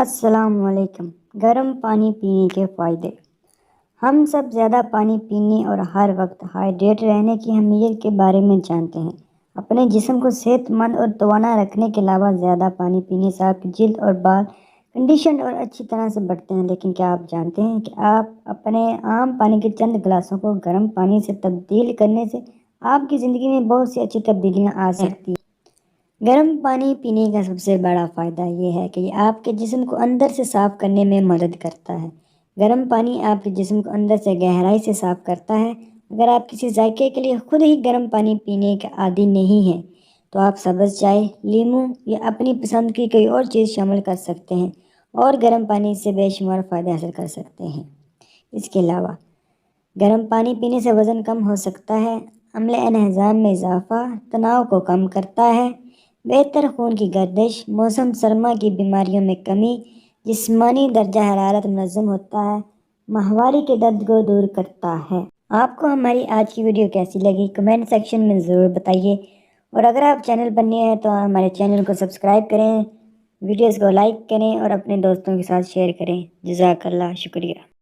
السلام علیکم۔ گرم پانی پینے کے فائدے۔ ہم سب زیادہ پانی پینے اور ہر وقت ہائیڈریٹ رہنے کی اہمیت کے بارے میں جانتے ہیں۔ اپنے جسم کو صحت مند اور توانا رکھنے کے علاوہ زیادہ پانی پینے سے آپ کی جلد اور بال کنڈیشنڈ اور اچھی طرح سے بڑھتے ہیں، لیکن کیا آپ جانتے ہیں کہ آپ اپنے عام پانی کے چند گلاسوں کو گرم پانی سے تبدیل کرنے سے آپ کی زندگی میں بہت سی اچھی تبدیلیاں آ سکتی ہیں۔ گرم پانی پینے کا سب سے بڑا فائدہ یہ ہے کہ یہ آپ کے جسم کو اندر سے صاف کرنے میں مدد کرتا ہے۔ گرم پانی آپ کے جسم کو اندر سے گہرائی سے صاف کرتا ہے۔ اگر آپ کسی ذائقے کے لیے خود ہی گرم پانی پینے کے عادی نہیں ہیں تو آپ سبز چائے، لیموں یا اپنی پسند کی کوئی اور چیز شامل کر سکتے ہیں اور گرم پانی سے بے شمار فائدے حاصل کر سکتے ہیں۔ اس کے علاوہ گرم پانی پینے سے وزن کم ہو سکتا ہے، عملِ انہضام میں اضافہ، تناؤ کو کم کرتا ہے، بہتر خون کی گردش، موسم سرما کی بیماریوں میں کمی، جسمانی درجہ حرارت منظم ہوتا ہے، ماہواری کے درد کو دور کرتا ہے۔ آپ کو ہماری آج کی ویڈیو کیسی لگی کمنٹ سیکشن میں ضرور بتائیے، اور اگر آپ چینل پر نئے ہیں تو ہمارے چینل کو سبسکرائب کریں، ویڈیوز کو لائک کریں اور اپنے دوستوں کے ساتھ شیئر کریں۔ جزاک اللہ، شکریہ۔